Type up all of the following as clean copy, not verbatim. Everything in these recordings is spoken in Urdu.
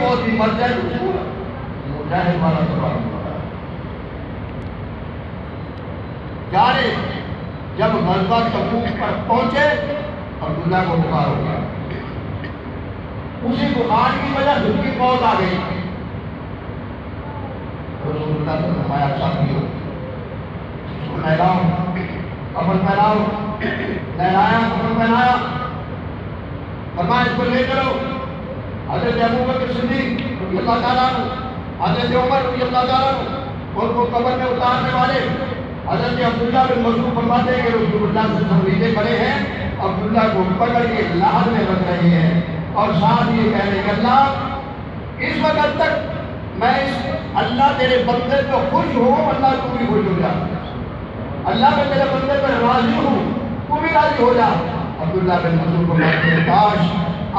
موت بھی مر جائے تو مجاہد والا سوال ہوگا. جارے جب غزوہ تبوک پر پہنچے عبداللہ کو بخار ہو گیا. اسی بخار کی وجہ سے اس کی موت آ گئی. رسول اللہ سے فرمایا ساتھیو اس کو نہلاؤ, کفن پہناؤ. نہلایا, کفن پہنایا. فرمایا اس کو لے چلو. حضرت ابوبکر صدیق رضی اللہ تعالیٰ عنہ, حضرت عمر رضی اللہ تعالیٰ عنہ, ان کو قبر میں اتارنے والے حضرت عبداللہ بن مسعود فرماتے ہیں کہ رسول اللہ سے سمریدے پڑے ہیں, عبداللہ کو پکڑ کے لحد میں رکھ رہے ہیں اور ساتھ یہ کہہ رہے ہیں اللہ اس وقت تک میں اس اللہ تیرے بندے پہ خوش ہوں, اللہ تو بھی خوش ہو جا. اللہ میں تیرے بندے پہ راضی ہوں, تو بھی راضی ہو جا. عبداللہ بن مسعود فرماتے ہیں کاش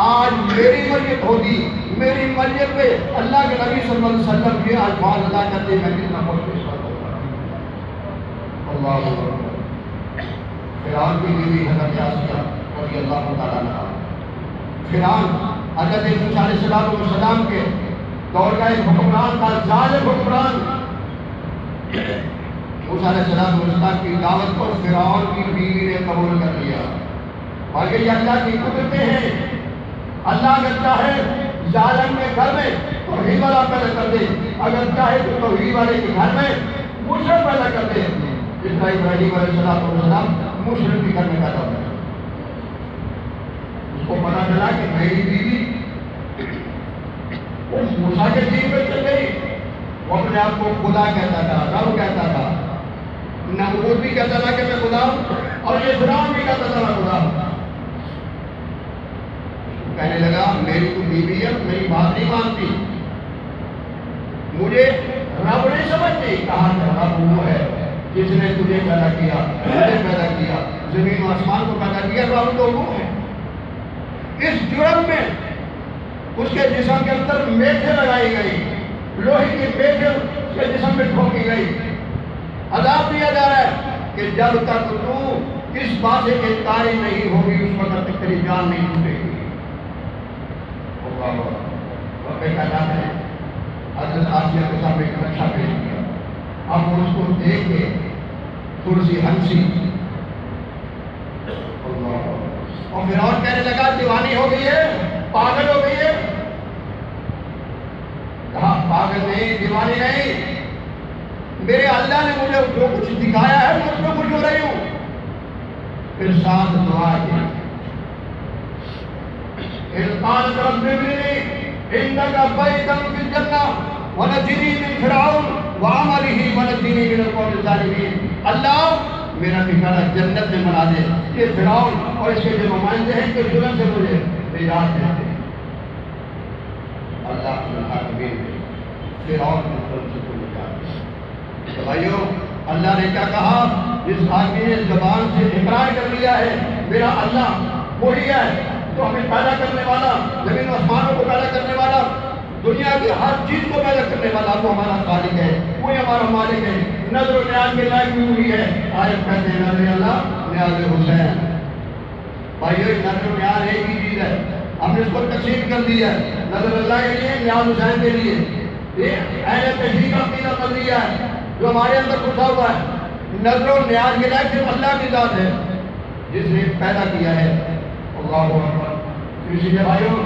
آج میری میت ہوتی, میری میت پہ اللہ کے نبی صلی اللہ علیہ وسلم یہ الفاظ ادا کرتے میں کتنا خوش ہوتا. اللہ فرعون کی بیوی حضرت آسیہ رضی اللہ تعالیٰ عنہ, فرعون حضرت موسیٰ علیہ السلام کے دور کا ایک حکمران تھا, ظالم حکمران. موسیٰ علیہ السلام کی دعوت کو فرعون کی بیوی نے قبول کر لیا. اور یہ اللہ کی قدرتیں ہیں, اللہ اگر چاہے ظالم کے گھر میں توحید والا پیدا کر دے, اگر چاہے تو توحید والے کے گھر میں مشرک پیدا کر دے. جس طرح ابراہیم علیہ السلام مشرک کے گھر میں پیدا ہوئے. اس کو پتا چلا کہ میری بیوی وہ موسیٰ کے دین پہ چل گئی. وہ اپنے آپ کو خدا کہتا تھا, رب کہتا تھا, نمرود بھی کہتا تھا کہ میں خدا ہوں, اور یہ فرعون بھی کہتا تھا میں خدا ہوں. کہنے لگا میری تو بیوی ہے, میری بات نہیں مانتی, مجھے رب نہیں سمجھتی. کہا کہ رب وہ ہے جس نے تجھے پیدا کیا, مجھے پیدا کیا, زمین و آسمان کو پیدا کیا, رب تو وہ ہے. اس جرم میں اس کے جسم کے اندر میخیں لگائی گئی, لوہے کی میخیں اس کے جسم میں ٹھوکی گئی. عذاب دیا جا رہا ہے کہ جب تک تو اس بات سے انکاری نہیں ہوگی اس وقت تک تیری جان نہیں چھوٹے گی. رب کا نام ہے. حضرت آسیہ کے سامنے ایک نقشہ پیش کیا. اب وہ اس کو دیکھ کے تھوڑی سی ہنسی, اور فرعون کہنے لگا دیوانی ہو گئی ہے, پاگل ہو گئی ہے. کہا پاگل نہیں, دیوانی نہیں, میرے اللہ نے مجھے جو کچھ دکھایا ہے میں اس میں خوش ہو رہی ہوں. پھر ساتھ دعا کی, قالت رب ابن لي عندك بيتا في الجنة ونجني من فرعون وعمله ونجني من القوم الظالمين. اللہ میرا ٹھکانہ جنت میں بنا دے, یہ فرعون اور اس کے جو نمائندے ہیں کہ ظلم سے مجھے نجات دے دے. اللہ کے حاکمین نے فرعون کے ظلم سے کو نجات دے. تو بھائیو اللہ نے کیا کہا, جس آدمی نے زبان سے اقرار کر لیا ہے میرا اللہ وہی ہے تو ہمیں پیدا کرنے والا, زمین و آسمانوں کو پیدا کرنے والا, دنیا کی ہر چیز کو پیدا کرنے والا, وہ ہمارا خالق ہے, وہی ہمارا مالک ہے. نظر و نیاز کے لائق بھی وہی ہے. آیت کہتے ہیں نظر اللہ نیاز حسین. بھائیو نظر و نیاز ایک ہی چیز ہے, ہم نے اس کو تقسیم کر دی ہے, نظر اللہ کے لیے, نیاز حسین کے لیے. یہ اہل تشریح کا عقیدہ بن دیا ہے جو ہمارے اندر گھسا ہوا ہے. نظر و نیاز کے لائق صرف اللہ کی ذات ہے جس نے پیدا کیا ہے. اللہ اکبر. اسی لیے بھائیو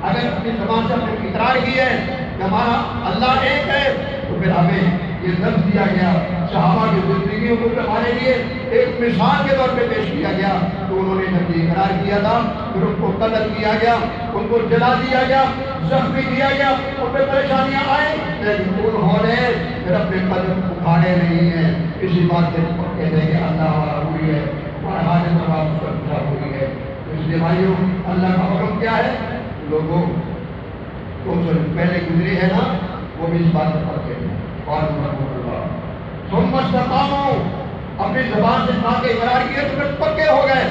اگر اپنی زبان سے اپنے اقرار کی ہے کہ ہمارا اللہ ایک ہے تو پھر ہمیں یہ لفظ دیا گیا, صحابہ کی زندگیوں کو ہمارے لیے ایک مثال کے طور پہ پیش کیا گیا. تو انہوں نے جب یہ اقرار کیا تھا پھر ان کو قتل کیا گیا, ان کو جلا دیا گیا, زخمی کیا گیا, ان پہ پریشانیاں آئیں, لیکن انہوں نے پھر اپنے قدم اٹھانے نہیں ہیں. اسی بات سے کہتے ہیں کہ اللہ ہمارا ہوئی ہے, ہمارا حاجت نواز اس کا ہوئی ہے. اس لیے بھائیو اللہ کا حکم کیا ہے, لوگوں تو جو پہلے گزرے ہیں نا وہ بھی اس بات پر پڑھتے ہیں. اور تم استقاموا, اپنی زبان سے کھا کے اقرار کیے تو پھر پکے ہو گئے.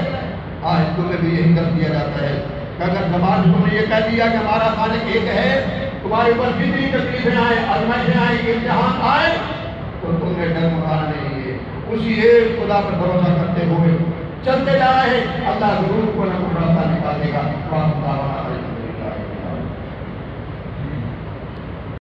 آج تمہیں بھی یہی کر دیا جاتا ہے کہ اگر زبان سے تم نے یہ کہہ دیا کہ ہمارا خالق ایک ہے, تمہارے اوپر جتنی تکلیفیں آئیں, آزمائشیں آئیں, امتحان آئے تو تم نے ڈر مکانا نہیں ہے. اسی ایک خدا پر بھروسہ کرتے ہوئے چلتے جا رہے ہیں, اللہ ضرور کو نہ کوئی راستہ نکالے گا.